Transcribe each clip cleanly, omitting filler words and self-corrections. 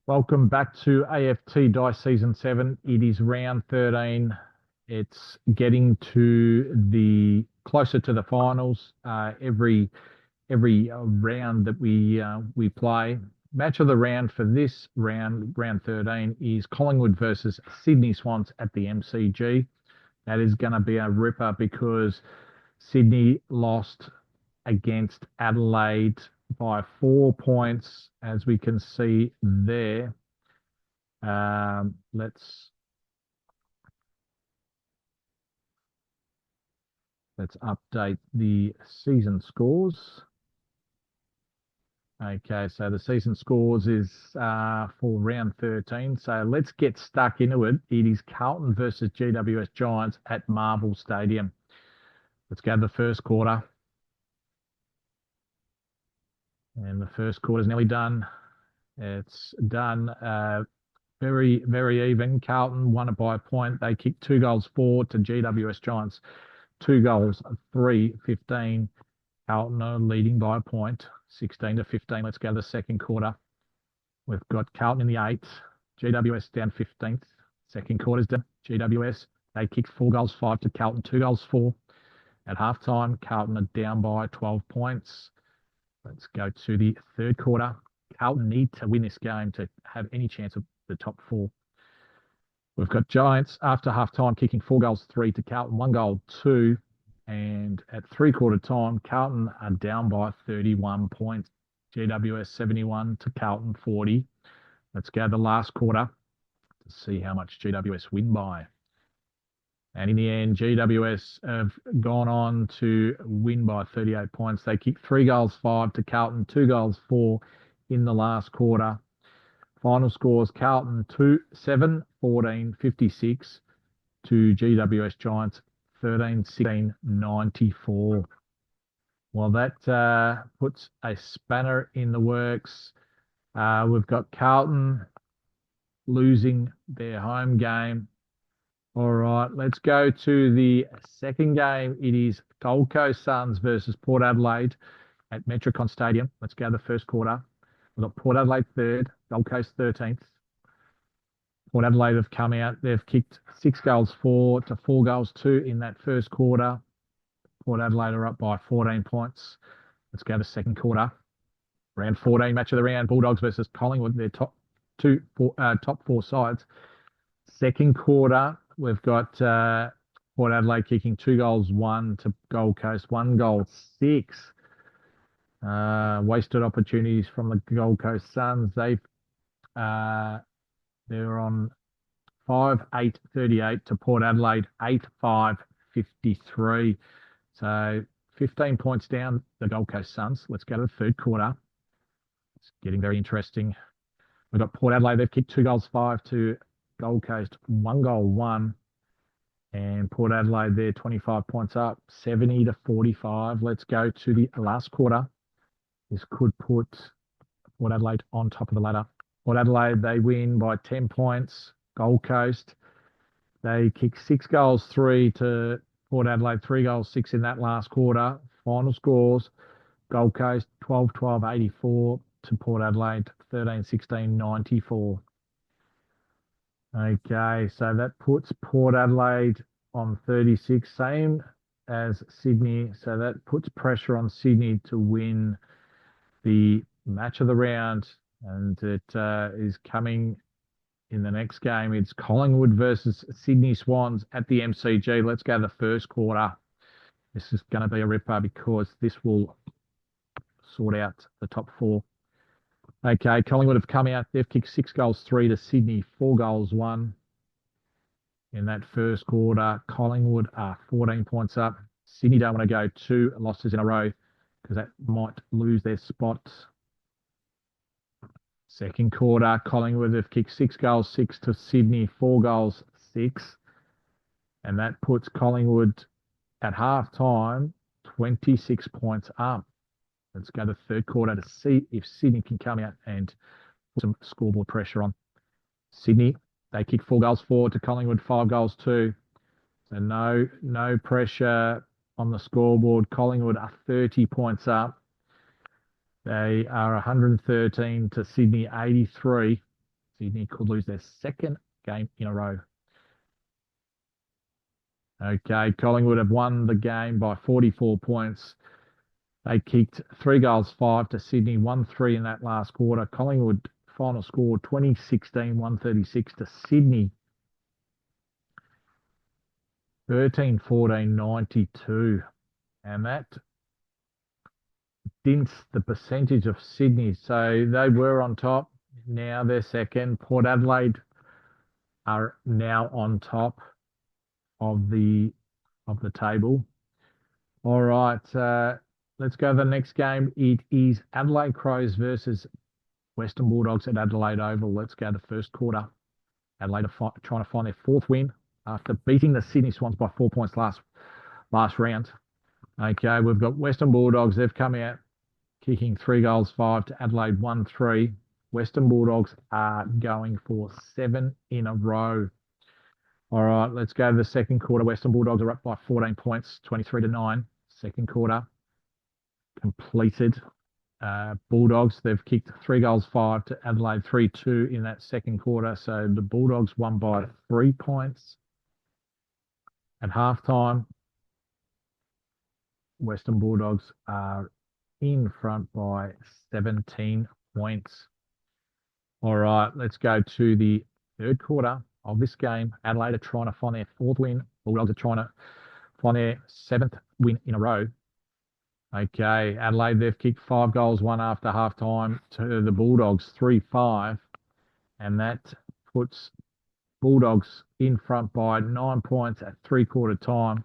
Welcome back to AFT Dice Season 7. It is round 13. It's getting to the closer to the finals. Every round that we play. Match of the round for this round 13, is Collingwood versus Sydney Swans at the MCG. That is going to be a ripper because Sydney lost against Adelaide by 4 points, as we can see there. Let's update the season scores. Okay, so the season scores is for round 13. So let's get stuck into it. It is Carlton versus GWS Giants at Marvel Stadium. Let's go to the first quarter. And the first quarter is nearly done. It's done. Very, very even. Carlton won it by a point. They kicked 2 goals 4 to GWS Giants. 2 goals 3-15. Carlton are leading by a point, 16-15. Let's go to the second quarter. We've got Carlton in the 8th. GWS down 15th. Second quarter's done. GWS, they kicked 4 goals 5 to Carlton, 2 goals 4. At halftime, Carlton are down by 12 points. Let's go to the third quarter. Carlton need to win this game to have any chance of the top 4. We've got Giants after halftime kicking 4 goals 3 to Carlton, 1 goal 2. And at three-quarter time, Carlton are down by 31 points. GWS 71 to Carlton 40. Let's go to the last quarter to see how much GWS win by. And in the end, GWS have gone on to win by 38 points. They kicked 3 goals 5 to Carlton, 2 goals 4 in the last quarter. Final scores: Carlton 2-7, 14, 56 to GWS Giants 13-16, 94. Well, that puts a spanner in the works. We've got Carlton losing their home game. All right, let's go to the second game. It is Gold Coast Suns versus Port Adelaide at Metricon Stadium. Let's go to the first quarter. We've got Port Adelaide 3rd, Gold Coast 13th. Port Adelaide have come out. They've kicked 6 goals 4 to 4 goals 2 in that first quarter. Port Adelaide are up by 14 points. Let's go to second quarter. Round 14, match of the round. Bulldogs versus Collingwood. Their top 4 sides. Second quarter, we've got Port Adelaide kicking 2 goals 1 to Gold Coast, 1 goal 6. Wasted opportunities from the Gold Coast Suns. They're on 5-8-38 to Port Adelaide, 8-5-53. So 15 points down, the Gold Coast Suns. Let's go to the third quarter. It's getting very interesting. We've got Port Adelaide. They've kicked 2 goals 5 to Gold Coast, 1 goal 1. And Port Adelaide, they're 25 points up, 70-45. Let's go to the last quarter. This could put Port Adelaide on top of the ladder. Port Adelaide, they win by 10 points. Gold Coast, they kick 6 goals 3 to Port Adelaide, 3 goals 6 in that last quarter. Final scores: Gold Coast 12-12, 84 to Port Adelaide, 13-16, 94. Okay, so that puts Port Adelaide on 36, same as Sydney. So that puts pressure on Sydney to win the match of the round. And it is coming in the next game. It's Collingwood versus Sydney Swans at the MCG. Let's go to the first quarter. This is going to be a ripper because this will sort out the top 4. Okay, Collingwood have come out. They've kicked 6 goals 3 to Sydney, 4 goals 1. In that first quarter, Collingwood are 14 points up. Sydney don't want to go 2 losses in a row because that might lose their spot. Second quarter, Collingwood have kicked 6 goals 6 to Sydney, 4 goals 6. And that puts Collingwood at half time 26 points up. Let's go to the third quarter to see if Sydney can come out and put some scoreboard pressure on. Sydney, they kick 4 goals 4 to Collingwood, 5 goals 2. So no pressure on the scoreboard. Collingwood are 30 points up. They are 113 to Sydney 83. Sydney could lose their second game in a row. Okay, Collingwood have won the game by 44 points. They kicked 3 goals, 5 to Sydney, 1-3 in that last quarter. Collingwood final score 2016, 136 to Sydney, 13-14, 92. And that dints the percentage of Sydney. So they were on top. Now they're second. Port Adelaide are now on top of the table. All right, let's go to the next game. It is Adelaide Crows versus Western Bulldogs at Adelaide Oval. Let's go to the first quarter. Adelaide are trying to find their fourth win after beating the Sydney Swans by 4 points last round. Okay, we've got Western Bulldogs. They've come out kicking 3 goals, 5 to Adelaide, 1-3. Western Bulldogs are going for 7 in a row. All right, let's go to the second quarter. Western Bulldogs are up by 14 points, 23-9. Second quarter completed. Bulldogs, they've kicked 3 goals, 5 to Adelaide, 3-2 in that second quarter. So the Bulldogs won by 3 points. At halftime, Western Bulldogs are in front by 17 points. All right, let's go to the third quarter of this game. Adelaide are trying to find their fourth win. Bulldogs are trying to find their 7th win in a row. Okay, Adelaide, they've kicked 5 goals, 1 after halftime to the Bulldogs, 3-5. And that puts Bulldogs in front by 9 points at 3-quarter time.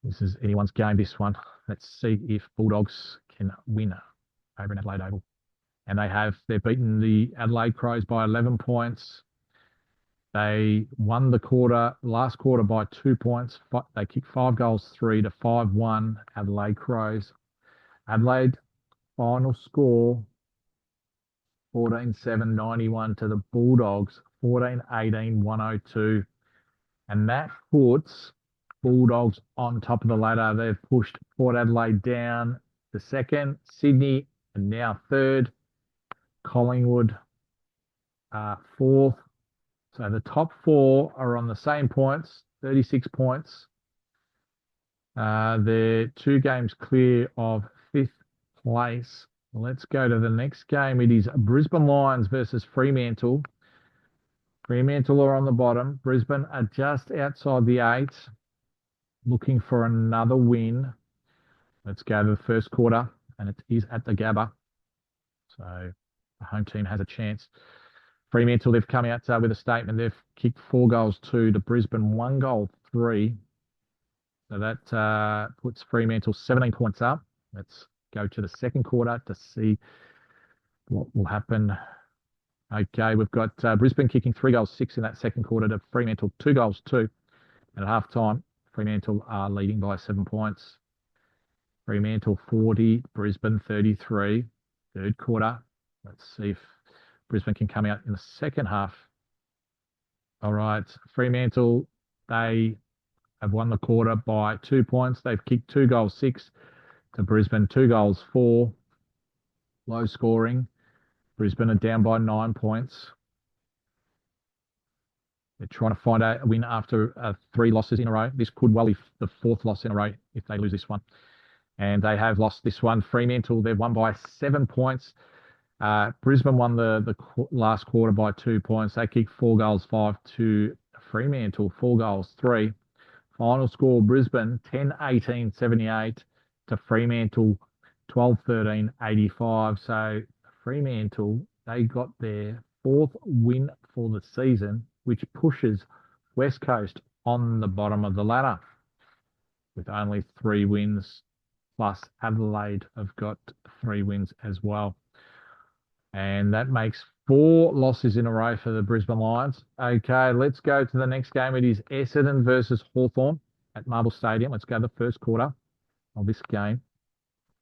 This is anyone's game, this one. Let's see if Bulldogs can win over in Adelaide Oval. And they have. They've beaten the Adelaide Crows by 11 points. They won the last quarter by 2 points. They kicked 5 goals, 3 to 5-1 Adelaide Crows. Adelaide final score 14-7, 91 to the Bulldogs, 14-18, 102. And that puts Bulldogs on top of the ladder. They've pushed Port Adelaide down to second, Sydney and now third, Collingwood fourth. So the top 4 are on the same points, 36 points. They're 2 games clear of 5th place. Let's go to the next game. It is Brisbane Lions versus Fremantle. Fremantle are on the bottom. Brisbane are just outside the 8, looking for another win. Let's go to the first quarter, and it is at the Gabba. So the home team has a chance. Fremantle, they've come out with a statement. They've kicked 4 goals, 2 to Brisbane, 1 goal, 3. So that puts Fremantle 17 points up. Let's go to the second quarter to see what will happen. Okay, we've got Brisbane kicking 3 goals, 6 in that second quarter to Fremantle, 2 goals, 2. And at halftime, Fremantle are leading by 7 points. Fremantle 40, Brisbane 33. Third quarter. Let's see if Brisbane can come out in the second half. All right, Fremantle, they have won the quarter by 2 points. They've kicked 2 goals, 6 to Brisbane, 2 goals, 4. Low scoring. Brisbane are down by 9 points. They're trying to find a win after 3 losses in a row. This could well be the 4th loss in a row if they lose this one. And they have lost this one. Fremantle, they've won by 7 points. Brisbane won the last quarter by 2 points. They kicked 4 goals, 5 to Fremantle, 4 goals, 3. Final score, Brisbane 10-18, 78 to Fremantle, 12-13, 85. So Fremantle, they got their 4th win for the season, which pushes West Coast on the bottom of the ladder with only 3 wins, plus Adelaide have got 3 wins as well. And that makes 4 losses in a row for the Brisbane Lions. Okay, let's go to the next game. It is Essendon versus Hawthorn at Marble Stadium. Let's go to the first quarter of this game.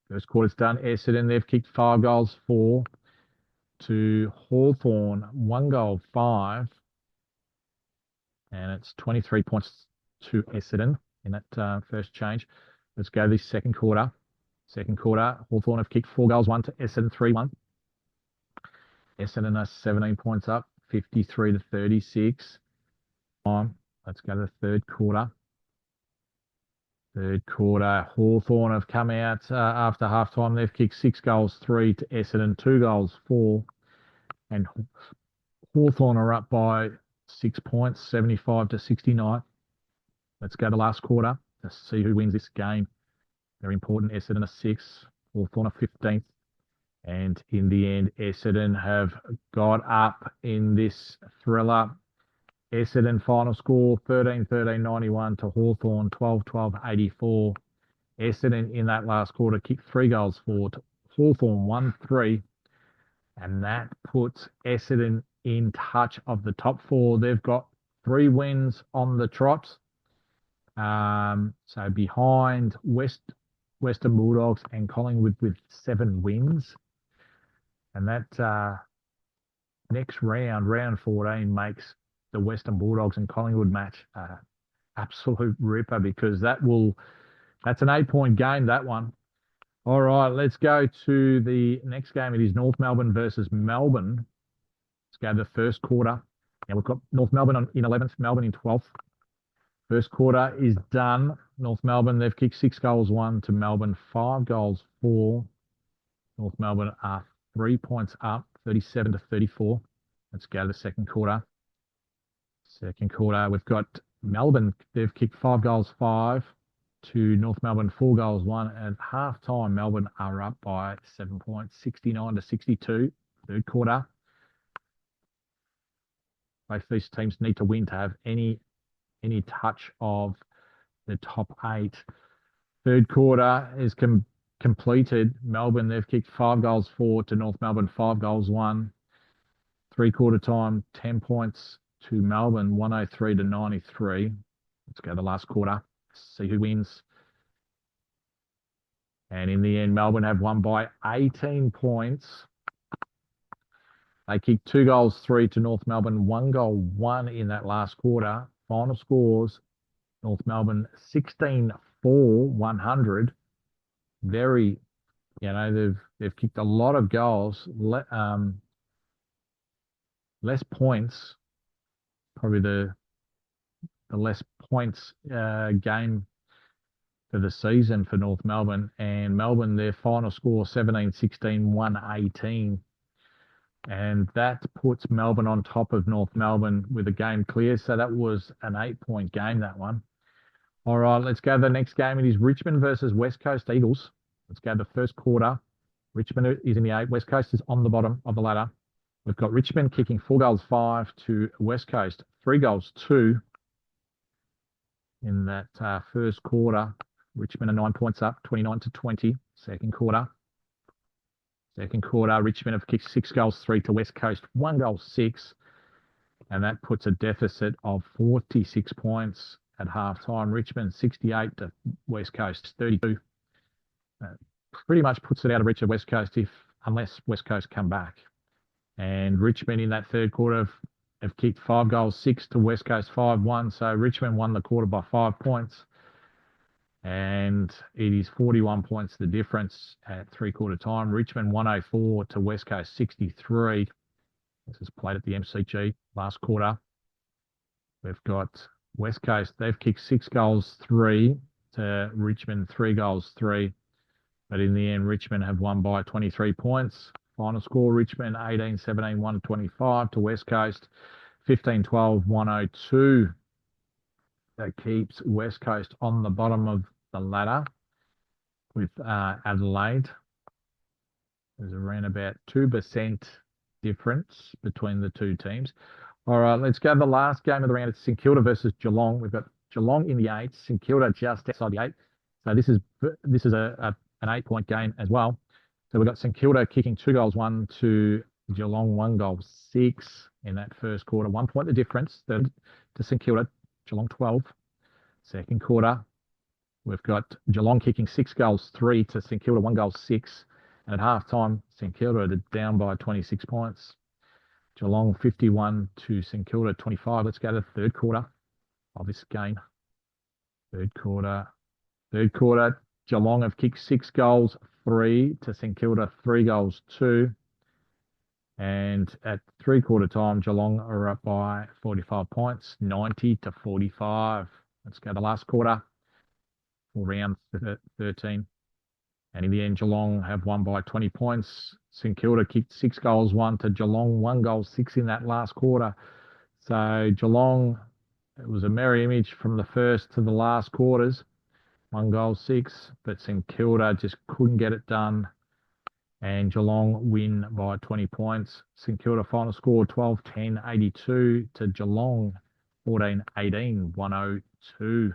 First quarter's done. Essendon, they've kicked 5 goals, 4 to Hawthorn, 1 goal, 5. And it's 23 points to Essendon in that first change. Let's go to this second quarter. Second quarter, Hawthorn have kicked 4 goals, 1 to Essendon, 3-1. Essendon are 17 points up, 53 to 36. Let's go to the third quarter. Third quarter, Hawthorn have come out after halftime. They've kicked 6 goals, 3 to Essendon, 2 goals, 4. And Hawthorn are up by 6 points, 75 to 69. Let's go to last quarter to see who wins this game. Very important. Essendon are 6, Hawthorn are 15th. And in the end, Essendon have got up in this thriller. Essendon final score 13-13-91 to Hawthorn 12-12-84. Essendon in that last quarter kicked 3 goals for Hawthorn 1-3. And that puts Essendon in touch of the top 4. They've got 3 wins on the trot. So behind Western Bulldogs and Collingwood with 7 wins. And that next round, round 14, makes the Western Bulldogs and Collingwood match absolute ripper, because that's an 8-point game, that one. All right, let's go to the next game. It is North Melbourne versus Melbourne. Let's go to the first quarter. Now we've got North Melbourne in 11th, Melbourne in 12th. First quarter is done. North Melbourne, they've kicked 6 goals, 1 to Melbourne, 5 goals, 4. North Melbourne are 3 points up, 37 to 34. Let's go to the second quarter. Second quarter, we've got Melbourne. They've kicked 5 goals, 5 to North Melbourne, 4 goals, 1. At half time, Melbourne are up by 7 points, 69 to 62. Third quarter. Both these teams need to win to have any touch of the top 8. Third quarter is completed. Melbourne, they've kicked 5 goals, 4 to North Melbourne, 5 goals, 1. 3-quarter time, 10 points to Melbourne, 103 to 93. Let's go to the last quarter, see who wins. And in the end, Melbourne have won by 18 points. They kicked 2 goals, 3 to North Melbourne, 1 goal, 1 in that last quarter. Final scores, North Melbourne 16-4, 100. Very, they've kicked a lot of goals, less points. Probably the less points game for the season for North Melbourne. And Melbourne, their final score 17-16, 118. And that puts Melbourne on top of North Melbourne with a game clear. So that was an 8-point game, that one. All right, let's go to the next game. It is Richmond versus West Coast Eagles. Let's go to the first quarter. Richmond is in the 8. West Coast is on the bottom of the ladder. We've got Richmond kicking 4 goals, 5 to West Coast, 3 goals, 2 in that first quarter. Richmond are 9 points up, 29 to 20. Second quarter. Second quarter, Richmond have kicked 6 goals, 3 to West Coast, 1 goal, 6. And that puts a deficit of 46 points at halftime. Richmond 68 to West Coast 32. Pretty much puts it out of reach of West Coast unless West Coast come back. And Richmond in that third quarter have kicked 5 goals, 6 to West Coast 5-1. So Richmond won the quarter by 5 points. And it is 41 points the difference at 3-quarter time. Richmond 104 to West Coast 63. This is played at the MCG last quarter. We've got West Coast. They've kicked 6 goals, 3 to Richmond, 3 goals, 3. But in the end, Richmond have won by 23 points. Final score, Richmond 18-17, 125 to West Coast, 15-12, 102. That keeps West Coast on the bottom of the ladder with Adelaide. There's around about 2% difference between the two teams. All right, let's go to the last game of the round. It's St Kilda versus Geelong. We've got Geelong in the 8, St Kilda just outside the 8. So this is an 8-point game as well. So we've got St Kilda kicking 2 goals, 1 to Geelong, 1 goal, 6 in that first quarter. 1 point the difference to St Kilda, Geelong 12. Second quarter, we've got Geelong kicking 6 goals, 3 to St Kilda, 1 goal, 6. And at half time, St Kilda are down by 26 points. Geelong 51 to St Kilda 25. Let's go to the third quarter of this game. Third quarter, Geelong have kicked 6 goals, 3 to St Kilda, 3 goals, 2. And at three-quarter time, Geelong are up by 45 points, 90-45. Let's go to last quarter for round 13. And in the end, Geelong have won by 20 points. St Kilda kicked 6 goals, 1 to Geelong, 1 goal, 6 in that last quarter. So Geelong, it was a merry image from the first to the last quarters. 1 goal, 6, but St Kilda just couldn't get it done. And Geelong win by 20 points. St Kilda final score 12-10, 82 to Geelong 14-18, 102.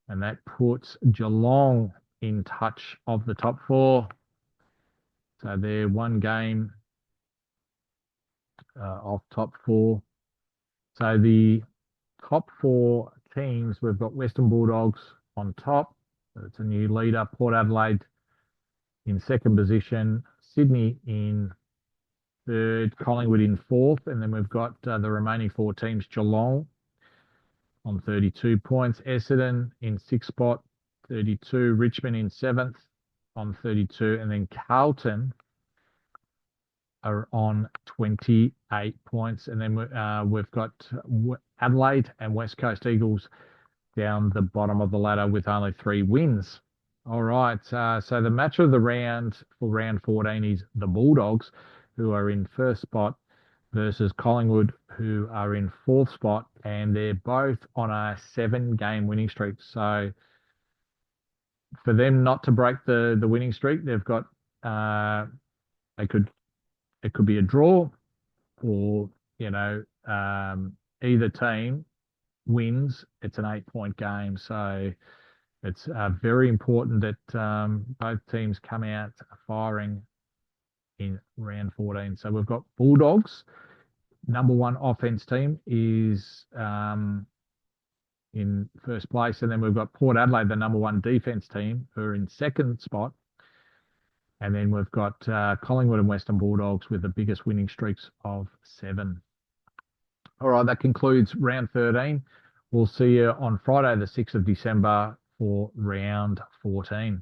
And that puts Geelong in touch of the top 4. So they're 1 game off top 4. So the top 4 teams, we've got Western Bulldogs on top. It's a new leader. Port Adelaide in second position. Sydney in third. Collingwood in fourth. And then we've got the remaining 4 teams. Geelong on 32 points. Essendon in 6th spot, 32. Richmond in 7th on 32. And then Carlton are on 28 points. And then we've got Adelaide and West Coast Eagles down the bottom of the ladder with only 3 wins. All right, so the match of the round for round 14 is the Bulldogs, who are in 1st spot, versus Collingwood, who are in 4th spot, and they're both on a 7-game winning streak. So for them not to break the winning streak, they've got it could be a draw, or either team wins. It's an 8-point game, so it's very important that both teams come out firing in round 14. So we've got Bulldogs, number 1 offense team, is in 1st place, and then we've got Port Adelaide, the number 1 defense team, who are in 2nd spot. And then we've got Collingwood and Western Bulldogs with the biggest winning streaks of 7. All right, that concludes round 13. We'll see you on Friday, the 6th of December for round 14.